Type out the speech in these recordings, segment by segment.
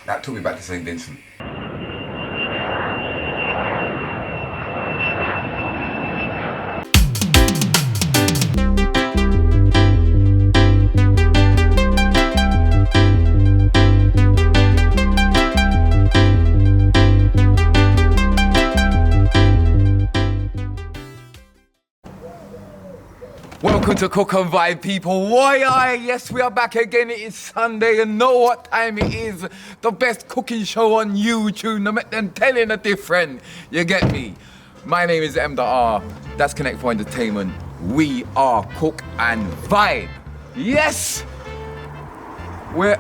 That took me back to St Vincent. Welcome to Cook and Vibe, people. Yes, we are back again. It is Sunday and know what time it is. The best cooking show on YouTube. No matter telling a different. You get me? My name is M.R. That's Connect for Entertainment. We are Cook and Vibe. Yes! We're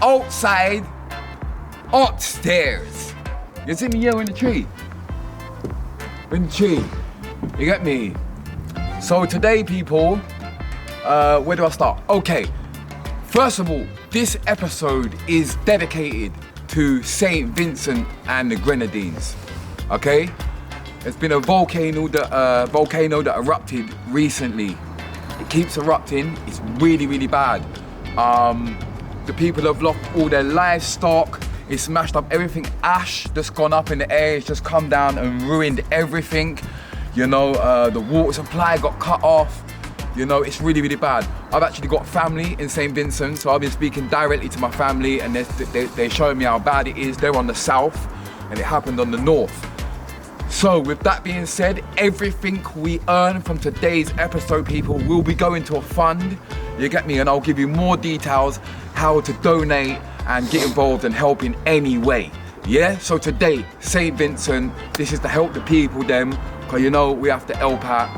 outside, upstairs. You see me here in the tree? In the tree. You get me? So today, people, where do I start? Okay, first of all, this episode is dedicated to St Vincent and the Grenadines, okay? It's been a volcano that erupted recently. It keeps erupting, it's really, really bad. The people have lost all their livestock, it's smashed up everything. Ash that's gone up in the air, it's just come down and ruined everything. You know, the water supply got cut off. You know, it's really, really bad. I've actually got family in St Vincent, so I've been speaking directly to my family and they're showing me how bad it is. They're on the south and it happened on the north. So with that being said, everything we earn from today's episode, people, will be going to a fund. You get me? And I'll give you more details how to donate and get involved and help in any way. Yeah, so today, St Vincent, this is to help the people them, because you know, we have to help out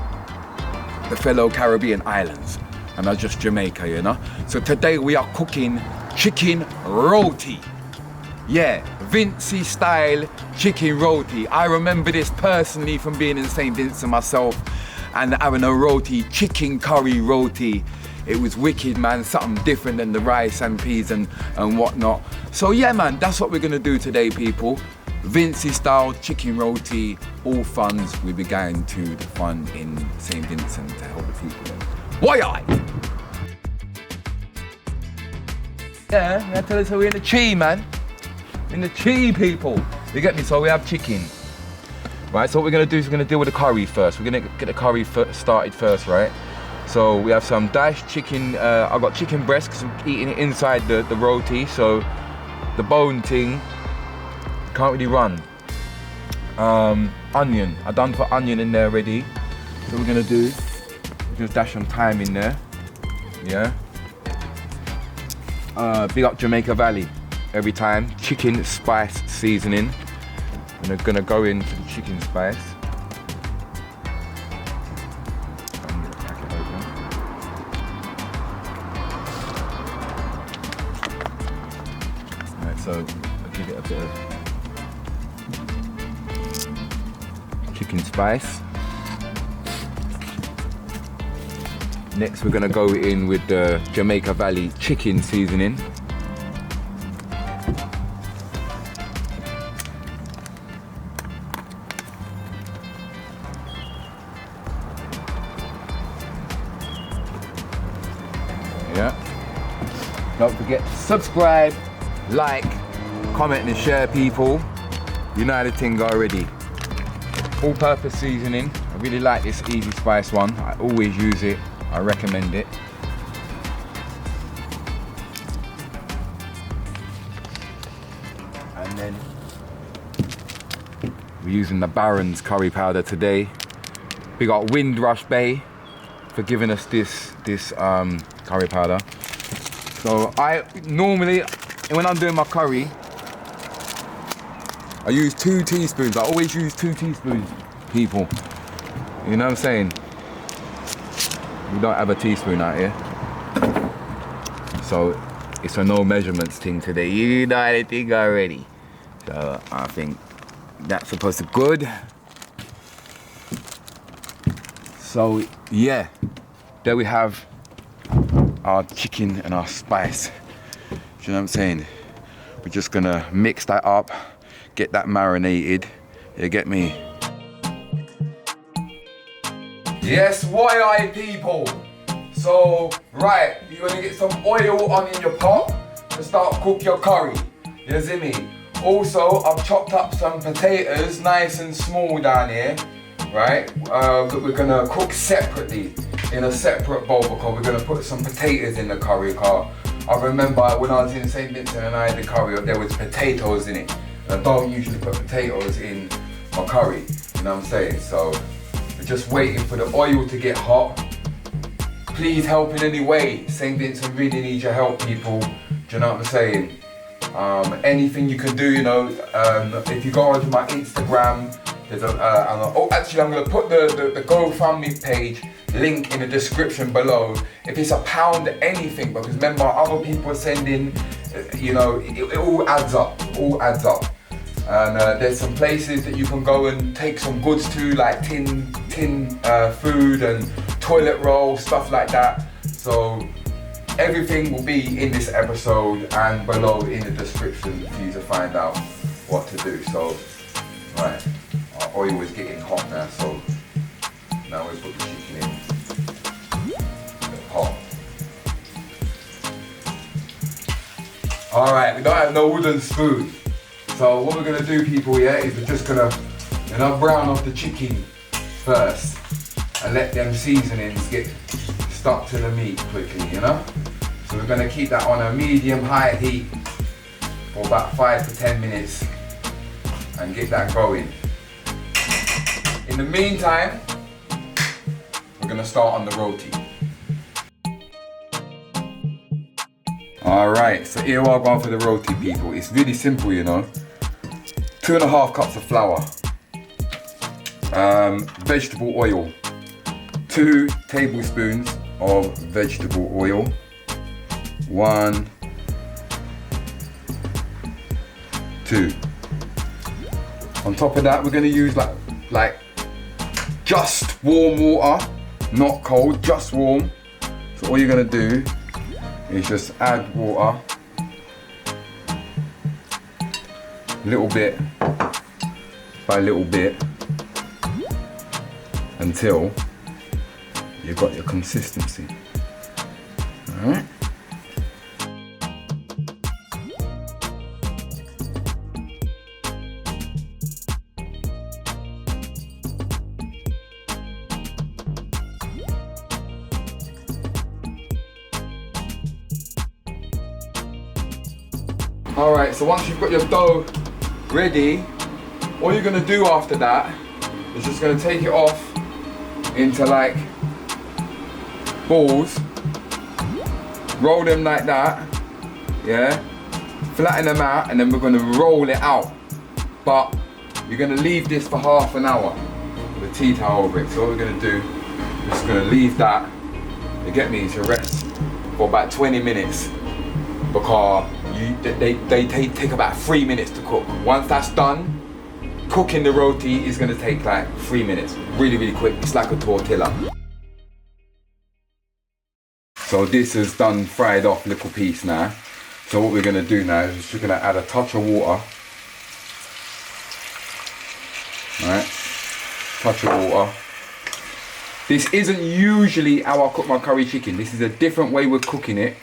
the fellow Caribbean islands, and not just Jamaica, you know. So today we are cooking chicken roti. Yeah, Vincey style chicken roti. I remember this personally from being in St Vincent myself and having a roti, chicken curry roti. It was wicked, man, something different than the rice and peas and whatnot. So yeah, man, that's what we're gonna do today, people. Vincey style chicken roti, all funds will be going to the fund in St Vincent to help the people then. Why? Yeah, I tell us we're in the tree, man. In the tree, people. You get me? So we have chicken. Right, so what we're gonna do is we're gonna deal with the curry first. We're gonna get the curry started first, right? So we have some diced chicken, I've got chicken breast because I'm eating it inside the roti, so the bone thing can't really run. Onion, I done put onion in there already. So we're gonna do, just dash some thyme in there, yeah. Big up Jamaica Valley every time. Chicken spice seasoning. And I'm gonna go into the chicken spice. So I'll give it a bit of chicken spice. Next we're gonna go in with the Jamaica Valley chicken seasoning. Yeah. Don't forget to subscribe, like, comment and share, people. You know the thing already. All-purpose seasoning. I really like this Easy Spice one. I always use it. I recommend it. And then we're using the Baron's curry powder today. We got Windrush Bay for giving us this curry powder. So I normally, when I'm doing my curry, I use 2 teaspoons. I always use 2 teaspoons, people. You know what I'm saying? We don't have a teaspoon out here. So it's a no measurements thing today. You know the thing already. So I think that's supposed to be good. So yeah, there we have our chicken and our spice. Do you know what I'm saying? We're just gonna mix that up, get that marinated. You get me? Yes, why people? So, right, you're gonna get some oil on in your pot to start cook your curry. You see me? Also, I've chopped up some potatoes, nice and small down here, right? That we're gonna cook separately in a separate bowl because we're gonna put some potatoes in the curry. I remember when I was in St Vincent and I had the curry, there was potatoes in it. And I don't usually put potatoes in my curry, you know what I'm saying? So, we're just waiting for the oil to get hot. Please help in any way. St Vincent really needs your help, people. Do you know what I'm saying? Anything you can do, you know, if you go onto my Instagram, there's actually I'm gonna put the GoFundMe page link in the description below. If it's £1 anything, because remember other people are sending, you know, it all adds up, And there's some places that you can go and take some goods to, like tin food and toilet roll, stuff like that. So everything will be in this episode and below in the description for you to find out what to do. So, right, our oil is getting hot now, so now we put the chicken in the pot. Alright, we don't have no wooden spoon. So what we're gonna do, people, yeah, is we're just gonna, you know, brown off the chicken first and let them seasonings get stuck to the meat quickly, you know? So we're gonna keep that on a medium-high heat for about 5 to 10 minutes and get that going. In the meantime, we're gonna start on the roti. Alright, so here we're going for the roti, people. It's really simple, you know. 2.5 cups of flour, vegetable oil, 2 tablespoons of vegetable oil, 1, 2. On top of that, we're going to use like just warm water, not cold, just warm. So all you're going to do is just add water, little bit by little bit, until you've got your consistency. Alright? Alright, so once you've got your dough ready, all you're gonna do after that is just gonna take it off into like balls, roll them like that, yeah, flatten them out, and then we're gonna roll it out. But you're gonna leave this for half an hour with a tea towel over it. So what we're gonna do, we're just gonna leave that, you get me, to rest for about 20 minutes because they take about 3 minutes to cook. Once that's done, cooking the roti is gonna take like 3 minutes, really quick. It's like a tortilla. So this is done, fried off little piece now. So what we're gonna do now is we're gonna add a touch of water. Alright, touch of water. This isn't usually how I cook my curry chicken. This is a different way we're cooking it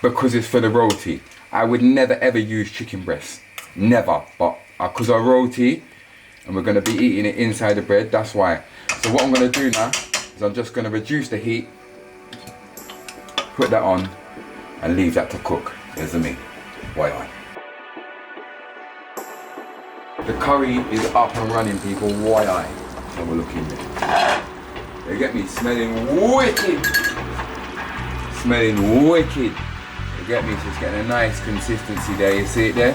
because it's for the roti. I would never ever use chicken breast, never. But because I roti and we're gonna be eating it inside the bread, that's why. So what I'm gonna do now is I'm just gonna reduce the heat, put that on, and leave that to cook. There's the meat. Why not? The curry is up and running, people. Why not? Have a look in there. They get me smelling wicked. Smelling wicked. You get me? So it's getting a nice consistency there. You see it there?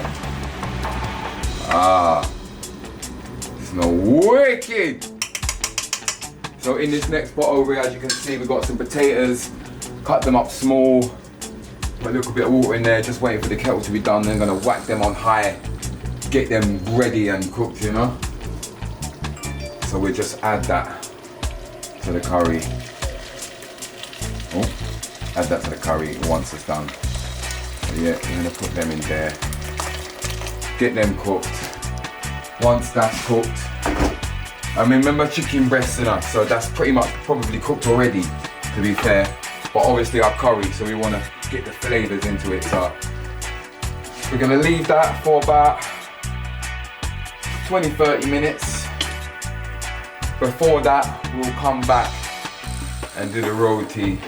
Ah. Smell wicked. So in this next pot over here, as you can see, we've got some potatoes. Cut them up small. Put a little bit of water in there, just waiting for the kettle to be done. Then I'm gonna whack them on high, get them ready and cooked, you know? So we just add that to the curry. Oh, add that to the curry once it's done. So yeah, we're gonna put them in there. Get them cooked. Once that's cooked, I mean, remember chicken breasts enough, so that's pretty much probably cooked already, to be fair. but obviously our curry, so we want to get the flavours into it. So we're going to leave that for about 20-30 minutes. Before that, we'll come back and do the roti. You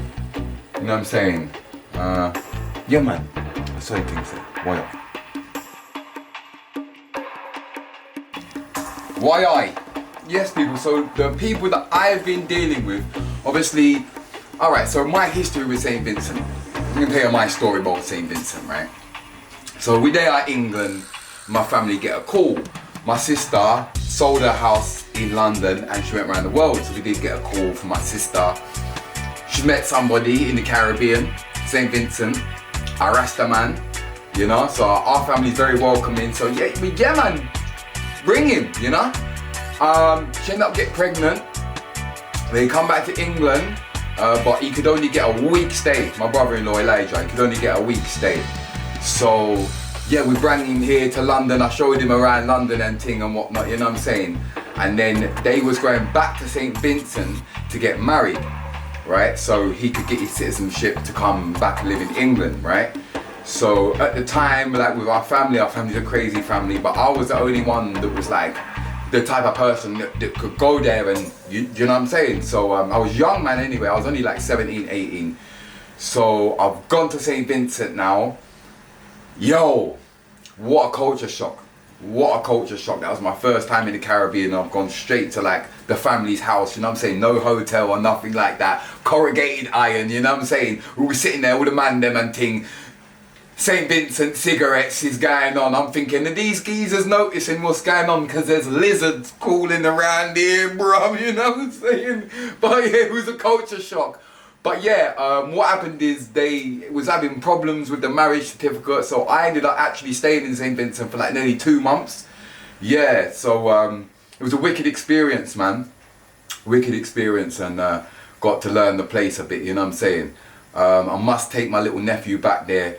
know what I'm saying? Yeah, man. That's how you think so. Why not? Why I? Yes, people. So the people that I've been dealing with, obviously. All right. So my history with St Vincent. I'm gonna tell you my story about St Vincent, right? So we there at England. My family get a call. My sister sold her house in London and she went around the world. So we did get a call from my sister. She met somebody in the Caribbean, St Vincent, a Rasta man, you know. So our family's very welcoming. So yeah, man, bring him, you know. She ended up getting pregnant. They come back to England, but he could only get a week stay. My brother-in-law Elijah, he could only get a week stay. So yeah, we brought him here to London. I showed him around London and thing and whatnot, you know what I'm saying? And then they was going back to St Vincent to get married, right? So he could get his citizenship to come back and live in England, right? So at the time, like with our family's a crazy family, but I was the only one that was like the type of person that could go there and, you know what I'm saying? So I was young, man, anyway. I was only like 17, 18. So I've gone to St Vincent now. Yo, what a culture shock. What a culture shock. That was my first time in the Caribbean. I've gone straight to like the family's house, you know what I'm saying? No hotel or nothing like that. Corrugated iron, you know what I'm saying? We were sitting there with the man them and ting. St Vincent cigarettes is going on. I'm thinking, are these geezers noticing what's going on? Because there's lizards crawling around here, bro, you know what I'm saying? But yeah, it was a culture shock. But yeah, what happened is they was having problems with the marriage certificate, so I ended up actually staying in St Vincent for like nearly 2 months. Yeah, so it was a wicked experience, man. Wicked experience, and got to learn the place a bit, you know what I'm saying? I must take my little nephew back there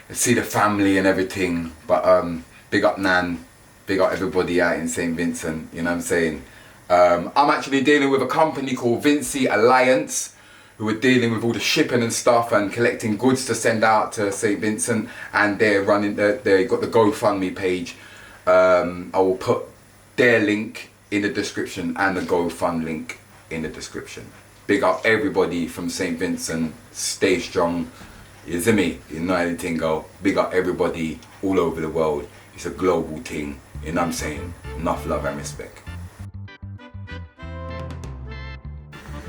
and see the family and everything. But big up Nan, big up everybody out in St Vincent, you know what I'm saying? I'm actually dealing with a company called Vinci Alliance, who are dealing with all the shipping and stuff and collecting goods to send out to St Vincent, and they're running they got the GoFundMe page. I will put their link in the description and the GoFund link in the description. Big up everybody from St Vincent, stay strong, you see me, you know anything go. Big up everybody all over the world. It's a global thing, you know what I'm saying? Enough love and respect.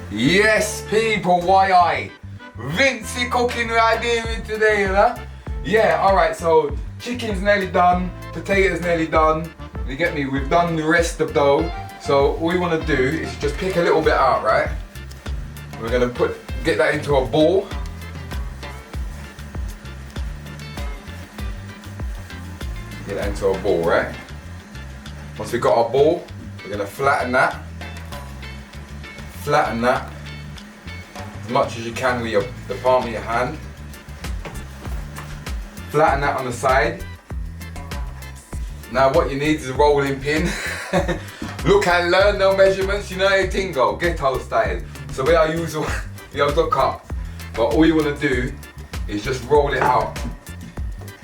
Yes, people, why I? Vincy cooking right here today, you know? Yeah, alright, so chicken's nearly done, potatoes nearly done. You get me? We've done the rest of dough. So all we want to do is just pick a little bit out, right? We're going to get that into a bowl. Get that into a bowl, right? Once we've got our bowl, we're going to flatten that. Flatten that as much as you can with the palm of your hand. Flatten that on the side. Now what you need is a rolling pin. Look and learn no measurements, you know how thing go, ghetto style. So we are usual, we have the cup, but all you want to do is just roll it out,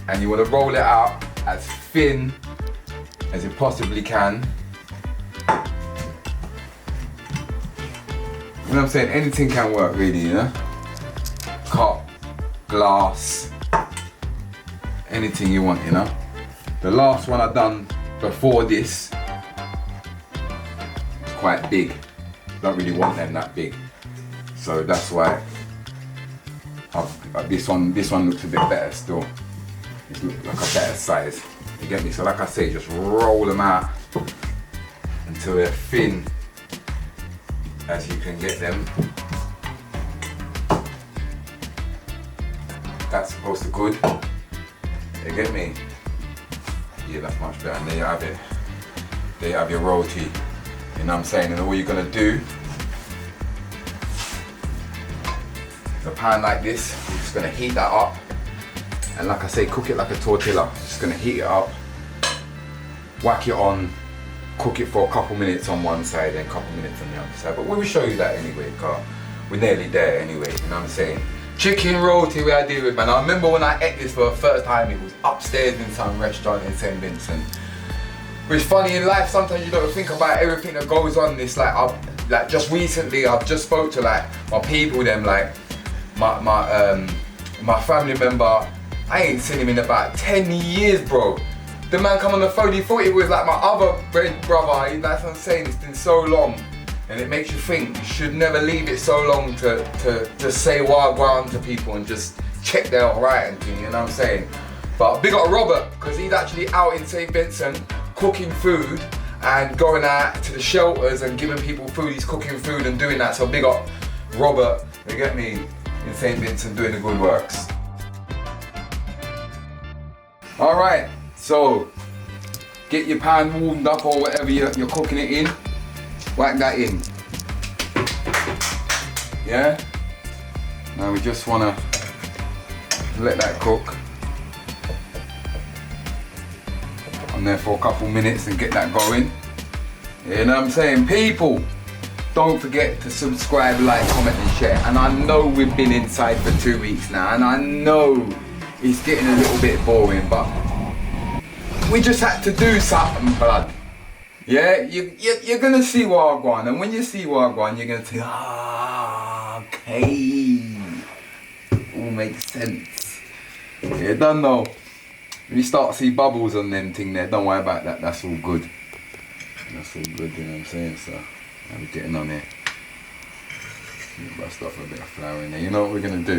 and you want to roll it out as thin as you possibly can. You know what I'm saying? Anything can work really, you know? Cup, glass, anything you want, you know? The last one I done before this is quite big. Don't really want them that big. So that's why this one looks a bit better still. It looks like a better size. You get me? So like I say, just roll them out until they're thin as you can get them. That's supposed to good. You get me? Yeah, that's much better. And there you have it. There you have your roti. You know what I'm saying? And all you're gonna do is a pan like this. You're just gonna heat that up. And like I say, cook it like a tortilla. Just gonna heat it up, whack it on, cook it for a couple minutes on one side and a couple minutes on the other side. But we will show you that anyway, because we're nearly there anyway, you know what I'm saying? Chicken roti where I deal with, man. I remember when I ate this for the first time, it was upstairs in some restaurant in St Vincent. Which funny in life, sometimes you don't think about everything that goes on this, like just recently I've just spoke to like my people, them like my family member. I ain't seen him in about 10 years, bro. The man come on the phone, he thought he was like my other brother. That's what I'm saying, it's been so long. And it makes you think you should never leave it so long to just say wagwan to people and just check they're alright and thing, you know what I'm saying? But big up Robert, because he's actually out in St Vincent cooking food and going out to the shelters and giving people food. He's cooking food and doing that, so big up Robert, you get me, in St Vincent doing the good works. Alright, so get your pan warmed up or whatever you're cooking it in. Whack that in. Yeah? Now we just wanna let that cook on there for a couple minutes and get that going. You know what I'm saying? People, don't forget to subscribe, like, comment and share. And I know we've been inside for 2 weeks now, and I know it's getting a little bit boring, but we just had to do something, blood. Yeah, you're gonna see wagwan, and when you see wagwan, you're gonna say, okay, all makes sense. You don't know. When you start to see bubbles on them thing there, don't worry about that. That's all good. That's all good, you know what I'm saying? So, I'm getting on here. Bust off a bit of flour in there. You know what we're gonna do?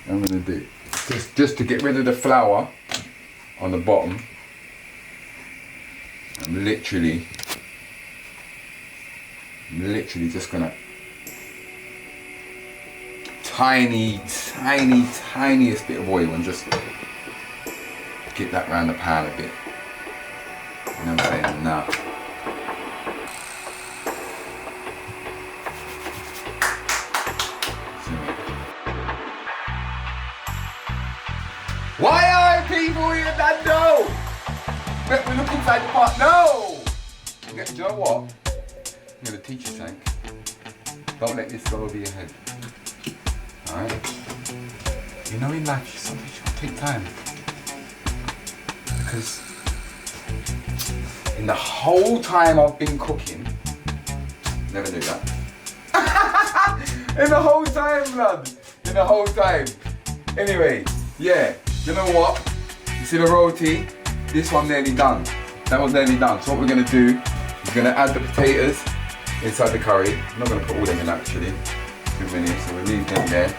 I'm gonna do just to get rid of the flour on the bottom. I'm literally just gonna tiniest bit of oil and just get that round the pan a bit. You know what I'm saying? Now. Why are people here that know? We look inside the pot. No! Do you know what? I'm gonna teach you something. Don't let this go over your head. Alright? You know in life, sometimes you gotta take time. Because in the whole time I've been cooking, never do that. In the whole time, blood. In the whole time. Anyway, yeah. You know what? You see the roti? This one nearly done. That one's nearly done. So what we're gonna do is we're gonna add the potatoes inside the curry. I'm not gonna put all them in actually. 2 minutes, so we'll leave them there.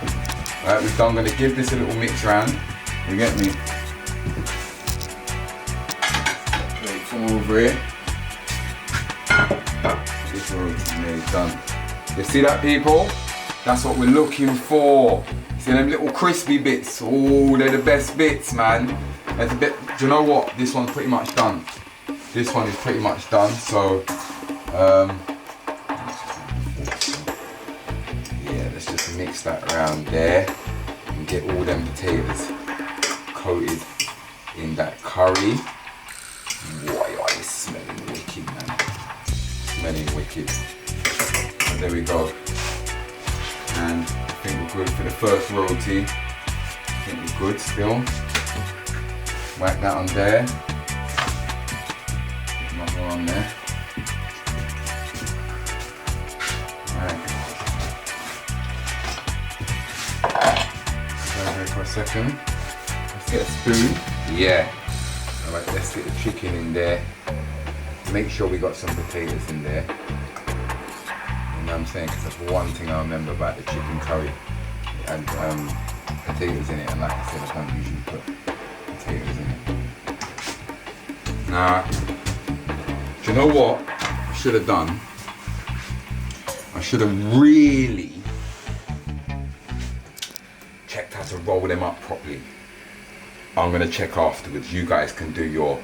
Alright, I'm gonna give this a little mix round. You get me? Okay, come over here. This roti nearly done. You see that, people? That's what we're looking for. See them little crispy bits? Oh, they're the best bits, man. There's a bit, do you know what? This one's pretty much done. This one is pretty much done, so yeah, let's just mix that around there and get all them potatoes coated in that curry. Why, it's smelling wicked, man. Smelling wicked. So there we go. And I think we're good for the first roti. I think we're good still. Whack that on there. Put one more on there. Alright. Stay there for a second. Let's get a spoon. Yeah. Alright, let's get the chicken in there. Make sure we got some potatoes in there. You know what I'm saying? Because that's one thing I remember about the chicken curry. It had potatoes in it, and like I said, I don't usually put potatoes in it. Now, do you know what I should have done? I should have really checked how to roll them up properly. I'm gonna check afterwards. You guys can do your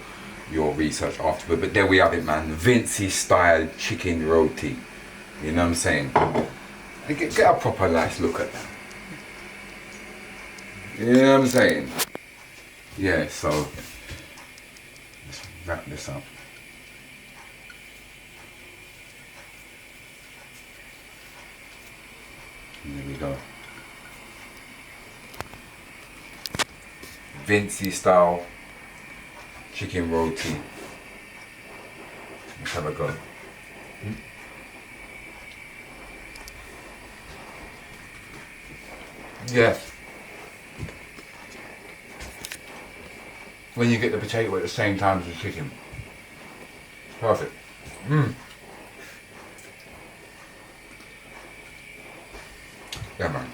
research afterwards. But there we have it, man. Vincey style chicken roti. You know what I'm saying? Get a proper nice look at that. You know what I'm saying? Yeah, so let's wrap this up. Here we go. Vinci style chicken roti. Let's have a go. Yes. When you get the potato at the same time as the chicken. Perfect. Yeah, man.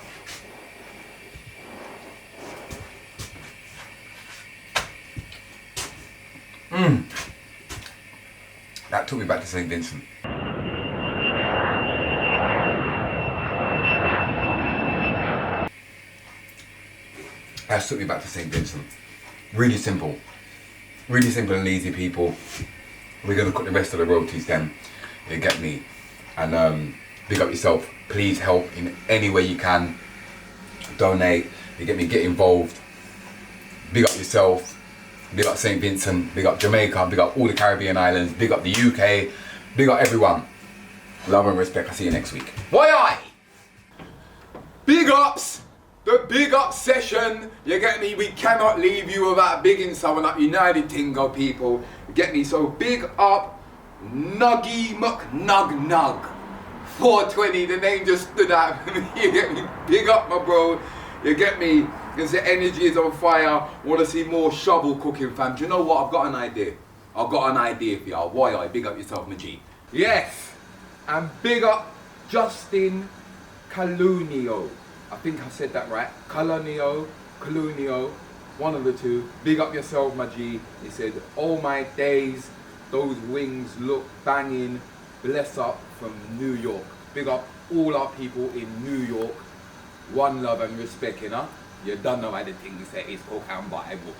That took me back to St Vincent. That took me back to St Vincent. Really simple and easy, people. We're gonna cook the rest of the rotis then. You get me? And big up yourself. Please help in any way you can. Donate. You get me? Get involved. Big up yourself. Big up St Vincent. Big up Jamaica. Big up all the Caribbean islands. Big up the UK. Big up everyone. Love and respect. I'll see you next week. Why? Big ups. The big up session, you get me? We cannot leave you without bigging someone up. United Tingo, people. You get me? So big up Nuggy McNug 420. The name just stood out for me. You get me? Big up, my bro. You get me? Because the energy is on fire. Want to see more shovel cooking, fam. Do you know what? I've got an idea. I've got an idea for y'all. Why? Big up yourself, my G. Yes. And big up Justin Calunio. I think I said that right. Calunio, one of the two. Big up yourself, my G. He said, oh my days, those wings look banging. Bless up from New York. Big up all our people in New York. One love and respect, you know. You don't know how the thing say it's cook and Bible.